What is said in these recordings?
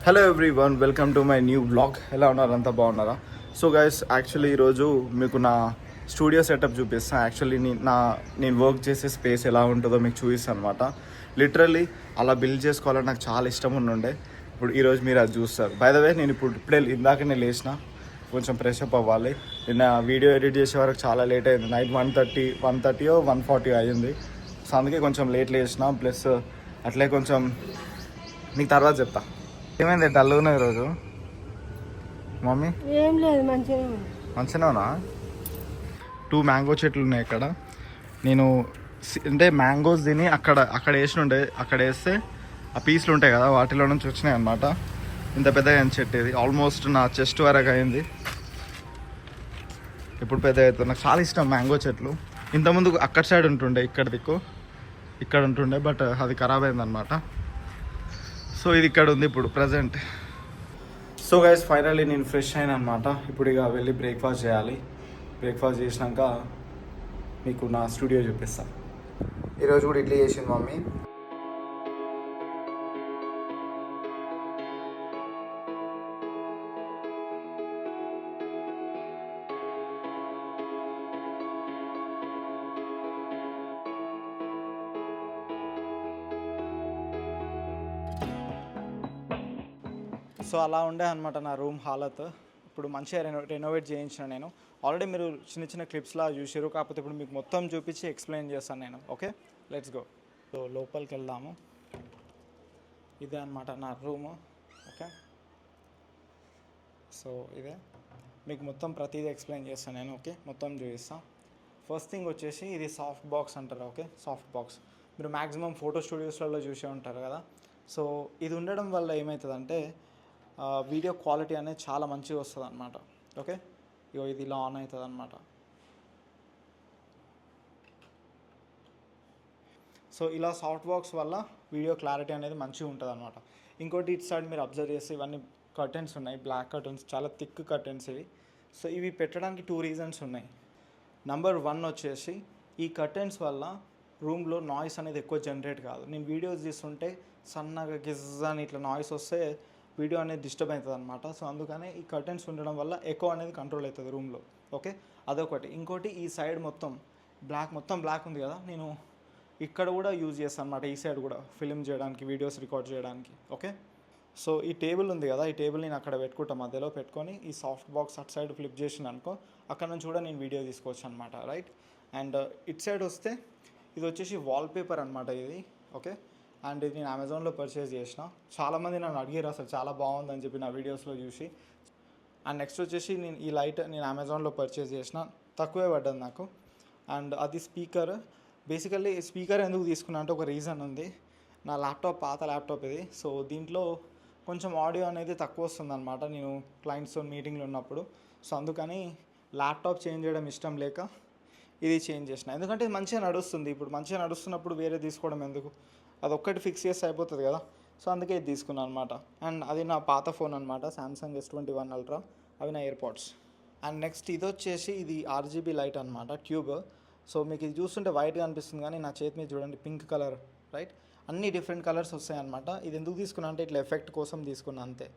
Hello everyone, welcome to my new blog. ఎలా ఉన్నారు? అంతా బాగున్నారా? సో గైస్, యాక్చువల్లీ ఈరోజు మీకు నా స్టూడియో సెటప్ చూపిస్తాను. యాక్చువల్లీ నేను వర్క్ చేసే స్పేస్ ఎలా ఉంటుందో మీకు చూపిస్తాను అనమాట. లిటరల్లీ అలా బిల్డ్ చేసుకోవాలని నాకు చాలా ఇష్టం ఉండే. ఇప్పుడు ఈరోజు మీరు అది చూస్తారు. బై ద వే, నేను ఇప్పుడే ఇందాకనే లేచిన, కొంచెం ఫ్రెష్ అప్ అవ్వాలి. నిన్న వీడియో ఎడిట్ చేసే వరకు చాలా లేట్ అయింది. నైట్ 1:30 1:40 అయ్యింది. సో అందుకే కొంచెం లేట్ లేచిన. ప్లస్ అట్లే కొంచెం నీకు తర్వాత చెప్తా. ఏమైంది డల్ ఉన్నావు ఈరోజు? మమ్మీ ఏం లేదు, మంచిగానా? 2 మ్యాంగో చెట్లు ఉన్నాయి ఇక్కడ. నేను అంటే మ్యాంగోస్ తిని అక్కడ వేసినుండే, అక్కడ వేస్తే ఆ పీసులు ఉంటాయి కదా, వాటిలో నుంచి వచ్చినాయి అనమాట. ఇంత పెద్దగా అయింది చెట్టు. ఇది ఆల్మోస్ట్ నా చెస్ట్ వరకు అయింది. ఇప్పుడు పెద్దగా అవుతుంది. నాకు చాలా ఇష్టం మ్యాంగో చెట్లు. ఇంతకుముందు అక్కడ సైడ్ ఉంటుండే, ఇక్కడ ఉంటుండే, బట్ అది ఖరాబ్ అయిందనమాట. సో ఇది ఇక్కడ ఉంది ఇప్పుడు ప్రజెంట్. సో గైస్, ఫైనల్లీ నేను ఫ్రెష్ అయినా అనమాట. ఇప్పుడు ఇక వెళ్ళి బ్రేక్ఫాస్ట్ చేయాలి. బ్రేక్ఫాస్ట్ చేసినాక మీకు నా స్టూడియో చూపిస్తాను. ఈరోజు కూడా ఇడ్లీ చేసింది మమ్మీ. సో అలా ఉండే అనమాట నా రూమ్ హాలత్. ఇప్పుడు మంచిగా రెనోవేట్ చేయించిన నేను. ఆల్రెడీ మీరు చిన్న చిన్న క్లిప్స్లా చూసారు, కాకపోతే ఇప్పుడు మీకు మొత్తం చూపించి ఎక్స్ప్లెయిన్ చేస్తాను నేను. Okay, let's go. సో లోపలికి వెళ్దాము. ఇదే అనమాట నా రూము. ఓకే, సో ఇదే మీకు మొత్తం ప్రతిదీ ఎక్స్ప్లెయిన్ చేస్తాను నేను. ఓకే, మొత్తం చూపిస్తాను. ఫస్ట్ థింగ్ వచ్చేసి ఇది సాఫ్ట్ బాక్స్ అంటారు. ఓకే, సాఫ్ట్ బాక్స్ మీరు మ్యాక్సిమం ఫోటో స్టూడియోస్లలో చూసే ఉంటారు కదా. సో ఇది ఉండడం వల్ల ఏమవుతుందంటే వీడియో క్వాలిటీ అనేది చాలా మంచిగా వస్తుంది అనమాట. ఓకే, ఇగో ఇది ఇలా ఆన్ అవుతుంది అనమాట. సో ఇలా సాఫ్ట్ బాక్స్ వల్ల వీడియో క్లారిటీ అనేది మంచిగా ఉంటుంది అనమాట. ఇంకోటి ఇటు సైడ్ మీరు అబ్జర్వ్ చేస్తే ఇవన్నీ కర్టెన్స్ ఉన్నాయి, బ్లాక్ కర్టెన్స్, చాలా థిక్ కర్టెన్స్ ఇవి. సో ఇవి పెట్టడానికి 2 రీజన్స్ ఉన్నాయి. నెంబర్ 1 వచ్చేసి ఈ కర్టెన్స్ వల్ల రూమ్లో నాయిస్ అనేది ఎక్కువ జనరేట్ కాదు. నేను వీడియోస్ తీస్తుంటే సన్నగా గిజ్ అని ఇట్లా నాయిస్ వస్తే వీడియో అనేది డిస్టర్బ్ అవుతుంది అనమాట. సో అందుకనే ఈ కర్టెన్స్ ఉండడం వల్ల ఎక్కువ అనేది కంట్రోల్ అవుతుంది రూమ్లో. ఓకే, అదొకటి. ఇంకోటి ఈ సైడ్ మొత్తం బ్లాక్ ఉంది కదా, నేను ఇక్కడ కూడా యూజ్ చేస్తాను అనమాట. ఈ సైడ్ కూడా ఫిల్మ్ చేయడానికి, వీడియోస్ రికార్డ్ చేయడానికి. ఓకే, సో ఈ టేబుల్ ఉంది కదా, ఈ టేబుల్ నేను అక్కడ పెట్టుకుంటాను, మధ్యలో పెట్టుకొని ఈ సాఫ్ట్ బాక్స్ అటు సైడ్ ఫ్లిప్ చేసిన అనుకో, అక్కడ నుంచి కూడా నేను వీడియో తీసుకోవచ్చు అనమాట. రైట్, అండ్ ఇటు సైడ్ వస్తే ఇది వచ్చేసి వాల్పేపర్ అనమాట ఇది. ఓకే, అండ్ ఇది నేను అమెజాన్లో పర్చేస్ చేసిన. చాలామంది నన్ను అడిగారు అసలు చాలా బాగుందని చెప్పి నా వీడియోస్లో చూసి. అండ్ నెక్స్ట్ వచ్చేసి ఈ లైట్ నేను అమెజాన్లో పర్చేస్ చేసిన, తక్కువే పడ్డది నాకు. అండ్ అది స్పీకర్. బేసికల్లీ స్పీకర్ ఎందుకు తీసుకున్నా అంటే ఒక రీజన్ ఉంది. నా పాత ల్యాప్టాప్ ఇది. సో దీంట్లో కొంచెం ఆడియో అనేది తక్కువ వస్తుంది అనమాట నేను క్లయింట్స్తో మీటింగ్లో ఉన్నప్పుడు. సో అందుకని ల్యాప్టాప్ చేంజ్ చేయడం ఇష్టం లేక ఇది చేంజ్ చేసిన. ఎందుకంటే ఇది మంచిగా నడుస్తుంది. ఇప్పుడు మంచిగా నడుస్తున్నప్పుడు వేరే తీసుకోవడం ఎందుకు, అది ఒక్కటి ఫిక్స్ చేస్తే అయిపోతుంది కదా. సో అందుకే ఇది తీసుకున్నాను అనమాట. అండ్ అది నా పాత ఫోన్ అనమాట, Samsung S21 Ultra. అవి నా ఎయిర్పాడ్స్. అండ్ నెక్స్ట్ ఇది వచ్చేసి ఇది RGB లైట్ అనమాట, ట్యూబ్. సో మీకు ఇది చూస్తుంటే వైట్గా అనిపిస్తుంది కానీ నా చేతి మీద చూడండి పింక్ కలర్. రైట్, అన్ని డిఫరెంట్ కలర్స్ వస్తాయి అనమాట. ఇది ఎందుకు తీసుకున్నా అంటే ఇట్లా ఎఫెక్ట్ కోసం తీసుకున్నా అంతే.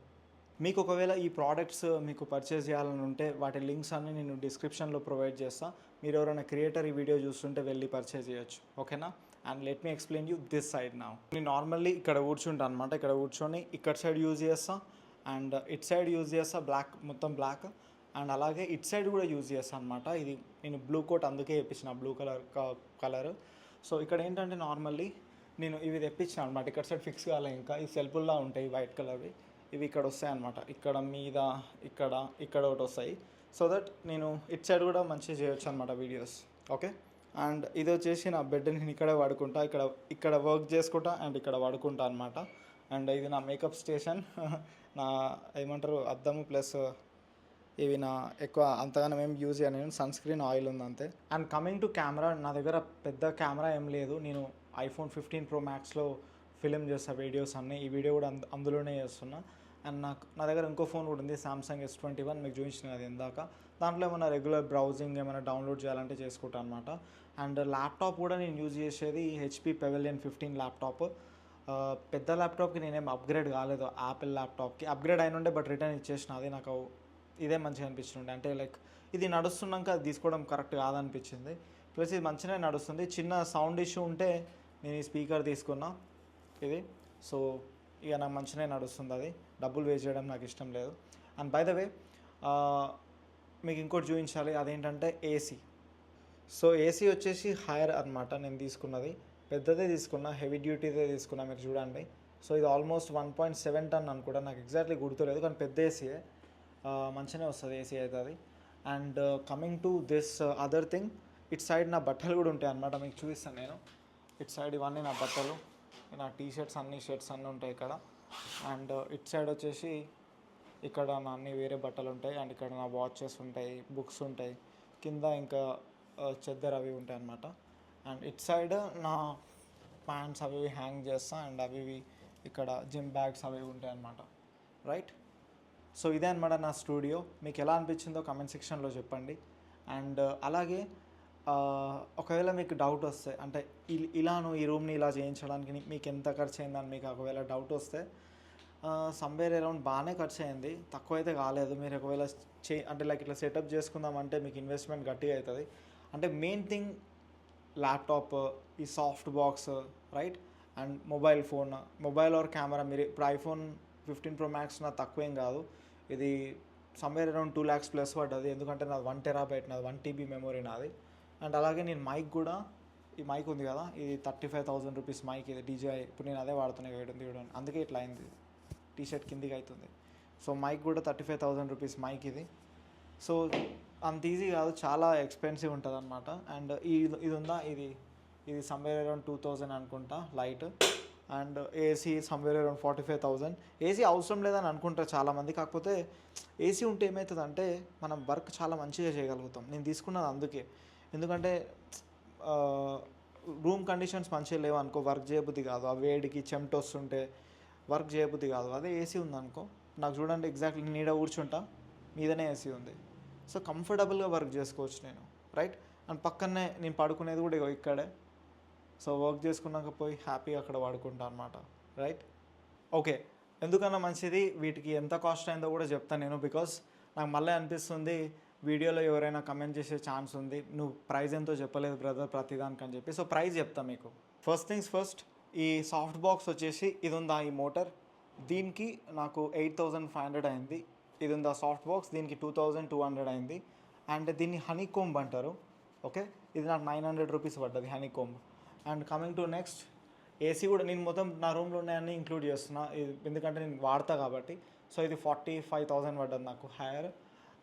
మీకు ఒకవేళ ఈ ప్రోడక్ట్స్ మీకు పర్చేస్ చేయాలని ఉంటే వాటి లింక్స్ అన్నీ నేను డిస్క్రిప్షన్లో ప్రొవైడ్ చేస్తాను. మీరు ఎవరైనా క్రియేటర్ ఈ వీడియో చూస్తుంటే వెళ్ళి పర్చేస్ చేయొచ్చు. ఓకేనా? And let me explain you this side now. నేను నార్మల్లీ ఇక్కడ కూర్చుంటాను అనమాట. ఇక్కడ కూర్చొని ఇక్కడ సైడ్ యూజ్ చేస్తా, అండ్ ఇట్ సైడ్ యూజ్ చేస్తా, మొత్తం బ్లాక్. అండ్ అలాగే ఇట్ సైడ్ కూడా యూజ్ చేస్తాను అనమాట. ఇది నేను బ్లూ కోట్ అందుకే తెప్పించిన, బ్లూ కలర్. సో ఇక్కడ ఏంటంటే నార్మల్లీ నేను ఇవి తెప్పించిన అనమాట. ఇక్కడ సైడ్ ఫిక్స్ కాలే ఇంకా. ఈ సెల్ఫుల్లా ఉంటాయి వైట్ కలర్వి. ఇవి ఇక్కడ వస్తాయి అనమాట. ఇక్కడ మీద ఇక్కడ ఒకటి వస్తాయి. సో దట్ నేను ఇట్ సైడ్ కూడా మంచిగా చేయొచ్చు అనమాట వీడియోస్. ఓకే, అండ్ ఇది వచ్చేసి నా బెడ్. నేను ఇక్కడే పడుకుంటా, ఇక్కడ వర్క్ చేసుకుంటా అండ్ ఇక్కడ పడుకుంటా అనమాట. అండ్ ఇది నా మేకప్ స్టేషన్. నా ఏమంటారు అద్దము ప్లస్ ఇవి నా ఎక్కువ అంతగానో ఏం యూజ్ చేయను నేను. సన్ స్క్రీన్ ఆయిల్ ఉంది అంతే. అండ్ కమింగ్ టు కెమెరా, నా దగ్గర పెద్ద కెమెరా ఏం లేదు. నేను iPhone 15 Pro Maxలో ఫిలిం చేస్తా వీడియోస్ అన్నీ. ఈ వీడియో కూడా అందులోనే చేస్తున్నా. అండ్ నా దగ్గర ఇంకో ఫోన్ కూడా ఉంది, Samsung S21, మీకు చూపించిన అది ఇందాక. దాంట్లో ఏమైనా రెగ్యులర్ బ్రౌజింగ్ ఏమైనా డౌన్లోడ్ చేయాలంటే చేసుకుంటాను అనమాట. అండ్ ల్యాప్టాప్ కూడా నేను యూజ్ చేసేది HP Pavilion 15 ల్యాప్టాప్. పెద్ద ల్యాప్టాప్కి నేనేం అప్గ్రేడ్ కాలేదు, యాపిల్ ల్యాప్టాప్కి అప్గ్రేడ్ అయినుండే, బట్ రిటర్న్ ఇచ్చేసిన. అది నాకు ఇదే మంచిగా అనిపించింది. అంటే లైక్ ఇది నడుస్తున్నాక అది తీసుకోవడం కరెక్ట్ కాదనిపించింది. ప్లస్ ఇది మంచిగానే నడుస్తుంది. చిన్న సౌండ్ ఇష్యూ ఉంటే నేను ఈ స్పీకర్ తీసుకున్నా ఇది. సో ఇక నాకు మంచిగానే నడుస్తుంది. అది డబ్బులు వేస్ట్ చేయడం నాకు ఇష్టం లేదు. అండ్ బై ద వే మీకు ఇంకోటి చూపించాలి, అదేంటంటే ఏసీ. సో ఏసీ వచ్చేసి హైర్ అనమాట నేను తీసుకున్నది. పెద్దదే తీసుకున్నా, హెవీ డ్యూటీదే తీసుకున్నా. మీరు చూడండి. సో ఇది ఆల్మోస్ట్ 1.7 టన్ అనుకుంటా, నాకు ఎగ్జాక్ట్లీ గుర్తులేదు, కానీ పెద్ద ఏసీయే. మంచిగానే వస్తుంది ఏసీ అయితే అది. And coming to this other thing, ఇటు సైడ్ నా బట్టలు కూడా ఉంటాయి అనమాట, మీకు చూపిస్తాను నేను. ఇటు సైడ్ ఇవన్నీ నా బట్టలు, నా టీ షర్ట్స్ అన్నీ ఉంటాయి ఇక్కడ. అండ్ ఇటు సైడ్ వచ్చేసి ఇక్కడ నా అన్ని వేరే బట్టలు ఉంటాయి. అండ్ ఇక్కడ నా వాచెస్ ఉంటాయి, బుక్స్ ఉంటాయి, కింద ఇంకా చెద్దర్ అవి ఉంటాయి అన్నమాట. అండ్ ఇటు సైడ్ నా ప్యాంట్స్ అవి హ్యాంగ్ చేస్తా. అండ్ అవి ఇక్కడ జిమ్ బ్యాగ్స్ అవి ఉంటాయి అన్నమాట. రైట్. సో ఇదే అనమాట నా స్టూడియో. మీకు ఎలా అనిపించిందో కమెంట్ సెక్షన్లో చెప్పండి. అండ్ అలాగే ఒకవేళ మీకు డౌట్ వస్తే, అంటే ఇలాను ఈ రూమ్ని ఇలా చేయించడానికి మీకు ఎంత ఖర్చు అయిందని మీకు ఒకవేళ డౌట్ వస్తే, సమ్వేర్ అరౌండ్ బాగానే ఖర్చు అయింది, తక్కువ అయితే కాలేదు. మీరు ఒకవేళ అంటే లైక్ ఇట్లా సెటప్ చేసుకుందామంటే మీకు ఇన్వెస్ట్మెంట్ గట్టిగా అవుతుంది. అంటే మెయిన్ థింగ్ ల్యాప్టాప్, ఈ soft box, right, and mobile are camera. మీరు ఇప్పుడు ఐఫోన్ 15 Pro Max నా తక్కువేం కాదు, ఇది సమ్వేర్ అరౌండ్ 2 lakhs ప్లస్ పడ్డది. ఎందుకంటే నాది 1 TB, నాది 1 TB మెమొరీ నాది. అండ్ అలాగే నేను మైక్ కూడా, ఈ మైక్ ఉంది కదా, ఇది 35,000 రూపీస్ మైక్. ఇది DJI, ఇప్పుడు నేను అదే వాడుతున్నాను, చూడండి, అందుకే ఇట్లా అయింది, టీషర్ట్ కిందికి అవుతుంది. సో మైక్ కూడా 35,000 రూపీస్ మైక్ ఇది. సో అంత ఈజీ కాదు, చాలా ఎక్స్పెన్సివ్ ఉంటుంది అనమాట. అండ్ ఇది ఉందా, ఇది సమ్వేర్ అరౌండ్ 2,000 అనుకుంటా light. And AC somewhere around 45,000. AC అవసరం లేదని అనుకుంటారు చాలామంది, కాకపోతే ఏసీ ఉంటే ఏమవుతుందంటే మనం వర్క్ చాలా మంచిగా చేయగలుగుతాం. నేను తీసుకున్నది అందుకే. ఎందుకంటే రూమ్ కండిషన్స్ మంచిగా లేవు అనుకో, వర్క్ చేయబుద్ధి కాదు. ఆ వేడికి చెమట వస్తుంటే వర్క్ చేయబుద్ధి కాదు. అదే ఏసీ ఉందనుకో, నాకు చూడండి ఎగ్జాక్ట్లీ నీడ కూర్చుంటా, మీదనే ఏసీ ఉంది. సో కంఫర్టబుల్గా వర్క్ చేసుకోవచ్చు నేను, రైట్. అండ్ పక్కనే నేను పడుకునేది కూడా ఇక్కడే. సో వర్క్ చేసుకున్నాక పోయి హ్యాపీగా అక్కడ పడుకుంటా అనమాట, రైట్. ఓకే, ఎందుకన్నా మంచిది వీటికి ఎంత కాస్ట్ అయిందో కూడా చెప్తాను నేను. బికాస్ నాకు మళ్ళీ అనిపిస్తుంది వీడియోలో ఎవరైనా కమెంట్ చేసే ఛాన్స్ ఉంది, నువ్వు ప్రైస్ ఎంతో చెప్పలేదు బ్రదర్ ప్రతిదానికి అని చెప్పి. సో ప్రైస్ చెప్తాను మీకు. ఫస్ట్ థింగ్స్ ఫస్ట్, ఈ సాఫ్ట్ బాక్స్ వచ్చేసి ఇది ఉందా, ఈ మోటార్, దీనికి నాకు 8,500 అయింది. ఇది ఉందా సాఫ్ట్ బాక్స్, దీనికి 2,200 అయింది. అండ్ దీన్ని హనీ కోంబ్ అంటారు. ఓకే, ఇది నాకు 900 రూపీస్ పడ్డది honey comb. And coming to next, AC కూడా నేను మొత్తం నా రూమ్లో ఉన్నాయన్నీ ఇంక్లూడ్ చేస్తున్నా, ఎందుకంటే నేను వాడతా కాబట్టి. సో ఇది 45,000 పడ్డది నాకు హైర్.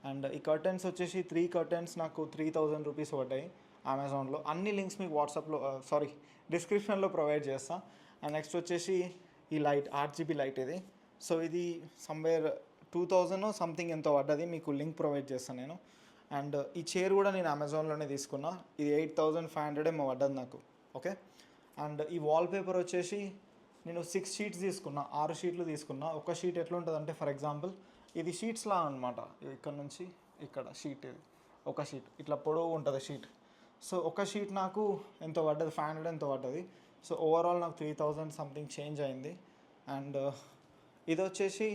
అండ్ ఈ కర్టెన్స్ వచ్చేసి 3 కర్టెన్స్ నాకు 3,000 రూపీస్ పడ్డాయి అమెజాన్లో. అన్ని లింక్స్ మీకు వాట్సాప్లో డిస్క్రిప్షన్లో ప్రొవైడ్ చేస్తా. అండ్ నెక్స్ట్ వచ్చేసి ఈ లైట్, RGB లైట్ ఇది. సో ఇది సమ్వేర్ 2,000 సంథింగ్ ఎంతో పడ్డది, మీకు లింక్ ప్రొవైడ్ చేస్తాను నేను. అండ్ ఈ చైర్ కూడా నేను అమెజాన్లోనే తీసుకున్నా, ఇది 8,500 ఏమో పడ్డది నాకు. ఓకే. అండ్ ఈ వాల్పేపర్ వచ్చేసి నేను 6 షీట్స్ తీసుకున్నా, 6 షీట్లు తీసుకున్నా. ఒక షీట్ ఎట్లా ఉంటుంది అంటే, ఫర్ ఎగ్జాంపుల్ ఇది షీట్స్లా అనమాట, ఇక్కడ నుంచి ఇక్కడ షీట్, ఇది ఒక షీట్ ఇట్లా పొడవు ఉంటుంది షీట్. సో ఒక షీట్ నాకు ఎంతో పడ్డది, 500 ఎంతో పడ్డది. సో ఓవరాల్ నాకు 3,000 సంథింగ్ చేంజ్ అయింది. అండ్ ఇది వచ్చేసి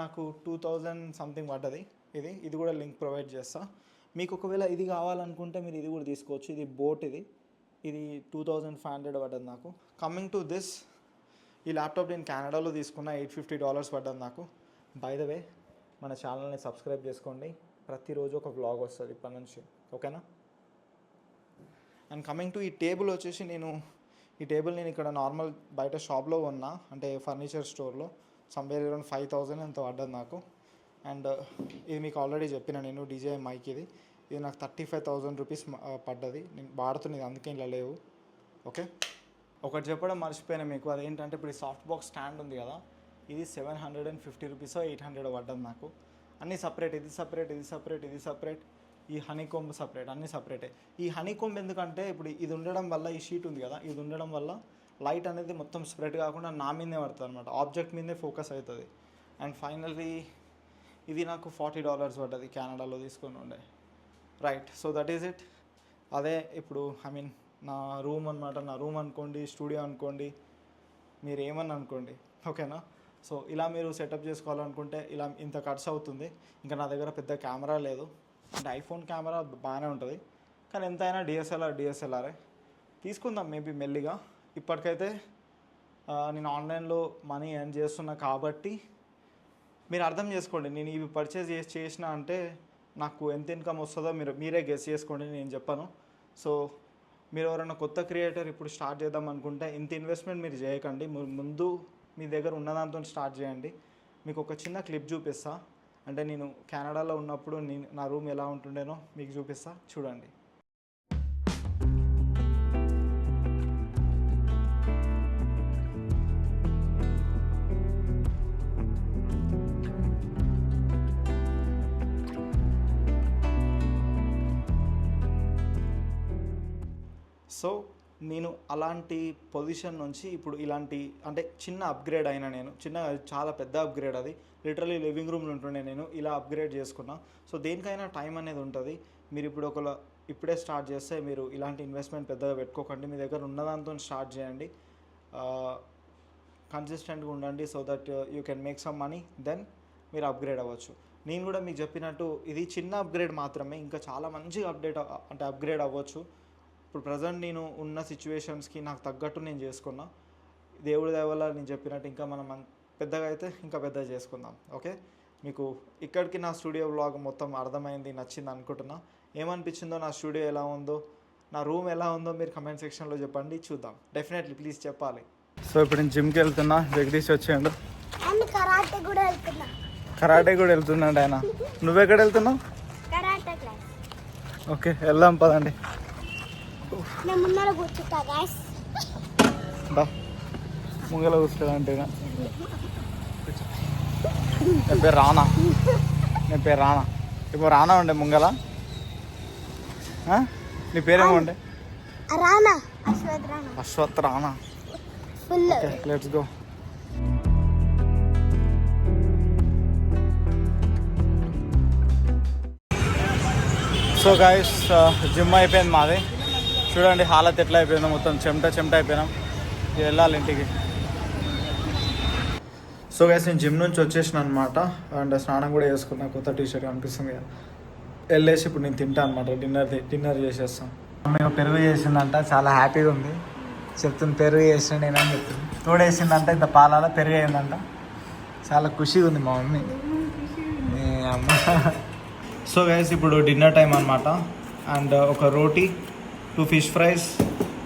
నాకు 2,000 సంథింగ్ పడ్డది. ఇది కూడా లింక్ ప్రొవైడ్ చేస్తా. మీకు ఒకవేళ ఇది కావాలనుకుంటే మీరు ఇది కూడా తీసుకోవచ్చు. ఇది బోట్, ఇది 2,500 పడ్డది నాకు. కమింగ్ టు దిస్, ఈ ల్యాప్టాప్ నేను కెనడాలో తీసుకున్న, $850 పడ్డది నాకు. బై ద వే మన ఛానల్ని సబ్స్క్రైబ్ చేసుకోండి, ప్రతిరోజు ఒక వ్లాగ్ వస్తుంది ఇప్పటి నుంచి, ఓకేనా. అండ్ కమింగ్ టు ఈ టేబుల్ వచ్చేసి, ఈ టేబుల్ నేను ఇక్కడ నార్మల్ బయట షాప్లో ఉన్నా, అంటే ఫర్నిచర్ స్టోర్లో, సమ్వేర్ అరౌండ్ 5,000 ఎంతో పడ్డది నాకు. అండ్ ఇది మీకు ఆల్రెడీ చెప్పిన నేను, DJI మైక్ ఇది నాకు 35,000 రూపీస్ పడ్డది. నేను వాడుతున్నది అందుకే ఇలా లేవు. ఓకే, ఒకటి చెప్పడం మర్చిపోయినా మీకు, అదేంటంటే ఇప్పుడు ఈ సాఫ్ట్ బాక్స్ స్టాండ్ ఉంది కదా, ఇది 750 రూపీస్ 800 పడ్డది నాకు. అన్నీ సపరేట్, ఇది సపరేట్, ఈ హనీకోంబ్ సపరేట్, అన్నీ సపరేటే. ఈ హనీకోంబ్ ఎందుకంటే ఇప్పుడు ఇది ఉండడం వల్ల, ఈ షీట్ ఉంది కదా, ఇది ఉండడం వల్ల లైట్ అనేది మొత్తం స్ప్రెడ్ కాకుండా నా మీదే పడుతుంది అనమాట, ఆబ్జెక్ట్ మీదే ఫోకస్ అవుతుంది. అండ్ ఫైనల్లీ ఇది నాకు $40 పడ్డది, కెనడాలో తీసుకొని ఉండే, right. So that is it. అదే ఇప్పుడు నా రూమ్ అనమాట, నా రూమ్ అనుకోండి, స్టూడియో అనుకోండి, మీరు ఏమని అనుకోండి, ఓకేనా. సో ఇలా మీరు సెటప్ చేసుకోవాలనుకుంటే ఇలా ఇంత ఖర్చు అవుతుంది. ఇంకా నా దగ్గర పెద్ద కెమెరా లేదు, అంటే ఐఫోన్ కెమెరా బాగానే ఉంటుంది, కానీ ఎంతైనా డిఎస్ఎల్ఆరే తీసుకుందాం మేబీ మెల్లిగా. ఇప్పటికైతే నేను ఆన్లైన్లో మనీ ఎర్న్ చేస్తున్నా కాబట్టి మీరు అర్థం చేసుకోండి. నేను ఇవి పర్చేజ్ చేసిన అంటే నాకు ఎంత ఇన్కమ్ వస్తుందో మీరే గెస్ చేసుకోండి, నేను చెప్పను. సో మీరు ఎవరైనా కొత్త క్రియేటర్ ఇప్పుడు స్టార్ట్ చేద్దాం అనుకుంటే ఇంత ఇన్వెస్ట్మెంట్ మీరు చేయకండి. ముందు మీ దగ్గర ఉన్నదాంతో స్టార్ట్ చేయండి. మీకు ఒక చిన్న క్లిప్ చూపిస్తా, అంటే నేను కెనడాలో ఉన్నప్పుడు నా రూమ్ ఎలా ఉంటుండేనో మీకు చూపిస్తా, చూడండి. సో నేను అలాంటి పొజిషన్ నుంచి ఇప్పుడు ఇలాంటి అంటే చిన్న అప్గ్రేడ్ అయినా, నేను చాలా పెద్ద అప్గ్రేడ్, అది లిటరలీ లివింగ్ రూమ్లో ఉంటుండే, నేను ఇలా అప్గ్రేడ్ చేసుకున్నా. సో దేనికైనా టైం అనేది ఉంటుంది. మీరు ఇప్పుడు ఇప్పుడే స్టార్ట్ చేస్తే మీరు ఇలాంటి ఇన్వెస్ట్మెంట్ పెద్దగా పెట్టుకోకండి. మీ దగ్గర ఉన్నదాంతో స్టార్ట్ చేయండి, కన్సిస్టెంట్గా ఉండండి. So that you can make some money, then మీరు అప్గ్రేడ్ అవ్వచ్చు. నేను కూడా మీకు చెప్పినట్టు ఇది చిన్న అప్గ్రేడ్ మాత్రమే, ఇంకా చాలా మంచిగా అప్గ్రేడ్ అవ్వచ్చు. ఇప్పుడు ప్రజెంట్ నేను ఉన్న సిచ్యువేషన్స్కి నాకు తగ్గట్టు నేను చేసుకున్నా. దేవుడి దయ వల్ల నేను చెప్పినట్టు ఇంకా మనం పెద్దగా అయితే ఇంకా పెద్దగా చేసుకుందాం. ఓకే, మీకు ఇక్కడికి నా స్టూడియో వ్లాగ్ మొత్తం అర్థమైంది, నచ్చింది అనుకుంటున్నా. ఏమనిపించిందో, నా స్టూడియో ఎలా ఉందో, నా రూమ్ ఎలా ఉందో మీరు కమెంట్ సెక్షన్లో చెప్పండి, చూద్దాం. డెఫినెట్లీ ప్లీజ్ చెప్పాలి. సో ఇప్పుడు నేను జిమ్కి వెళ్తున్నా, జగదీష్ వచ్చాడు. కరాటే కూడా వెళ్తున్నాడు ఆయన. నువ్వెక్కడ వెళ్తున్నావు? ఓకే, వెళ్దాం పదండి. ముంగల కూర్చోంటే నా పేరు రానా, ఇప్పుడు రానా ఉండే ముంగల. నీ పేరేమో ఉండే? అశ్వత్ రానా. Let's go. So guys, gym అయిపోయింది మాది. చూడండి హాలత్ ఎట్లా అయిపోయిందో, మొత్తం చెమట అయిపోయినాం. వెళ్ళాలి ఇంటికి. సో గైస్, నేను జిమ్ నుంచి వచ్చేసిన అనమాట, అండ్ స్నానం కూడా చేసుకున్నా. కొత్త టీషర్ట్ కనిపిస్తుంది కదా, వెళ్ళేసి ఇప్పుడు నేను తింటా అనమాట. డిన్నర్ చేసేస్తాం. మేము పెరుగు చేసిందంట, చాలా హ్యాపీగా ఉంది. చెప్తుంది పెరుగు చేసిన నేనని చెప్తుంది. తోడేసిందంట, ఇంత పాలాల పెరుగు అయిందంట. చాలా ఖుషిగా ఉంది మా మమ్మీ. అమ్మ. సో గైస్, ఇప్పుడు డిన్నర్ టైం అనమాట. అండ్ ఒక రోటీ, 2 ఫిష్ ఫ్రైస్,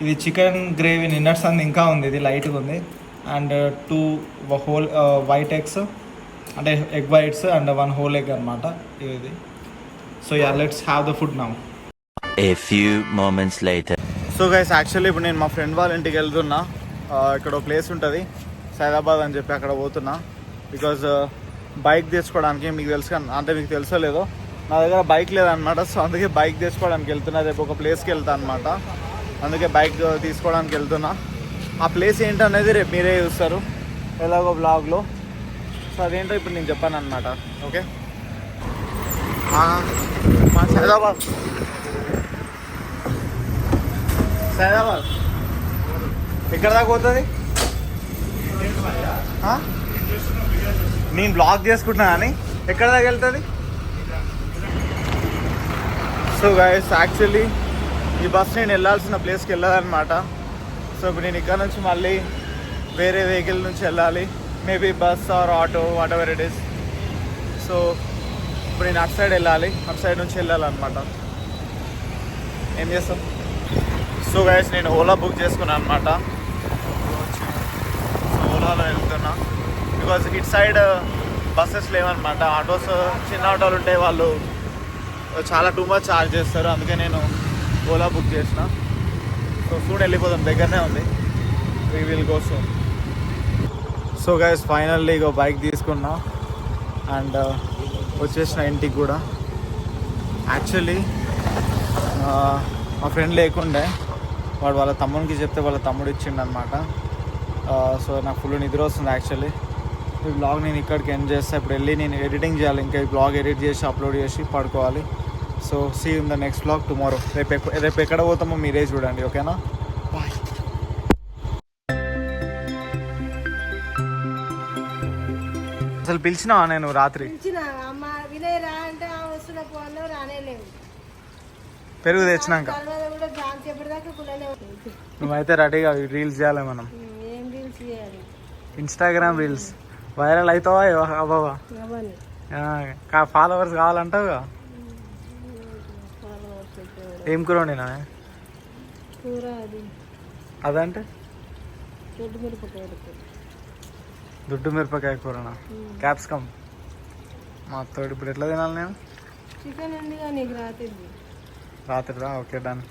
ఇది చికెన్ గ్రేవీ నిన్నట్స్ అంది ఇంకా ఉంది, ఇది లైట్గా ఉంది. అండ్ 2 హోల్ వైట్ ఎగ్స్, అంటే egg whites, and 1 whole egg అనమాట ఇది. So yeah, let's have the food now. A few moments later. So guys, actually ఇప్పుడు నేను మా ఫ్రెండ్ వాళ్ళ ఇంటికి వెళ్తున్నా. ఇక్కడ ఒక ప్లేస్ ఉంటుంది సైదాబాద్ అని చెప్పి, అక్కడ పోతున్నా. బికాజ్ బైక్ తెచ్చుకోవడానికి, మీకు తెలుసు కానీ, అంటే మీకు తెలుసో లేదో, నా దగ్గర బైక్ లేదనమాట. సో అందుకే బైక్ తెచ్చుకోవడానికి వెళ్తున్నా. రేపు ఒక ప్లేస్కి వెళ్తా అనమాట, అందుకే బైక్ తీసుకోవడానికి వెళ్తున్నా. ఆ ప్లేస్ ఏంటనేది రేపు మీరే చూస్తారు ఎలాగో బ్లాగ్లో. సో అదేంటో ఇప్పుడు నేను చెప్పాను అనమాట. ఓకే, మా సైదాబాద్ ఎక్కడ దాకా పోతుంది? నేను బ్లాగ్ చేసుకుంటున్నా కానీ ఎక్కడ దాకా వెళ్తుంది? సో గైస్, యాక్చువల్లీ ఈ బస్ నేను వెళ్ళాల్సిన ప్లేస్కి వెళ్ళాలన్నమాట. సో ఇప్పుడు నేను ఇక్కడ నుంచి మళ్ళీ వేరే వెహికల్ నుంచి వెళ్ళాలి, maybe bus or auto, what ever it is. So ఇప్పుడు నేను అటు సైడ్ వెళ్ళాలి, అటు సైడ్ నుంచి వెళ్ళాలన్నమాట. ఏం చేస్తాం? సో గైస్, నేను ఓలా బుక్ చేసుకున్నాను అనమాట. సో ఓలాలో వెళ్తున్నా, బికాజ్ ఇటు సైడ్ బస్సెస్ లేవన్నమాట. ఆటోస్, చిన్న ఆటోలు ఉంటే వాళ్ళు చాలా టూ మచ్ ఛార్జ్ చేస్తారు, అందుకే నేను ఓలా బుక్ చేసిన. సో సూన్ వెళ్ళిపోదాం, దగ్గరనే ఉంది. We will go soon. So guys, finally ego bike తీసుకున్నా అండ్ వచ్చేసిన ఇంటికి కూడా. యాక్చువల్లీ మా ఫ్రెండ్ లేకుండే, వాడు వాళ్ళ తమ్మునికి చెప్తే వాళ్ళ తమ్ముడు ఇచ్చిండు అనమాట. సో నాకు ఫుల్ నిద్ర వస్తుంది యాక్చువల్లీ. ఈ బ్లాగ్ నేను ఇక్కడికి ఎండ్ చేస్తాను. ఇప్పుడు వెళ్ళి నేను ఎడిటింగ్ చేయాలి, ఇంకా ఈ బ్లాగ్ ఎడిట్ చేసి అప్లోడ్ చేసి పడుకోవాలి. So see in the next blog tomorrow. రేపు ఎక్కడ పోతామో మీరే చూడండి, ఓకేనా? బాయ్. అసలు పిలిచినావా నేను రాత్రి? పిలిచిన అమ్మ వినయ్ రా అంటే వస్తున్న ఫోన్లో రానేలేవు. పెరుగు తెచ్చినాక తర్వాత కూడా జాన్ చెప్పేదాకా కులనే నువ్వైతే రెడీగా రీల్స్ చేయాలి మనం. ఏం రీల్స్ చేయాలి? ఇన్స్టాగ్రామ్ రీల్స్ వైరల్ అవుతావా అబ్బావా? అవన్నీ ఫాలోవర్స్ కావాలంటావు. ఏం కూర వండినా? కూర అది అదంటే దొడ్డు మిరపకాయ దుడ్డు మిరపకాయ కూరనా? క్యాప్సికమ్ మా తోడు. ఇప్పుడు ఎట్లా తినాలి నేను? చికెన్ ఉంది నీకు రాత్రి రాత్రిదా? Okay done.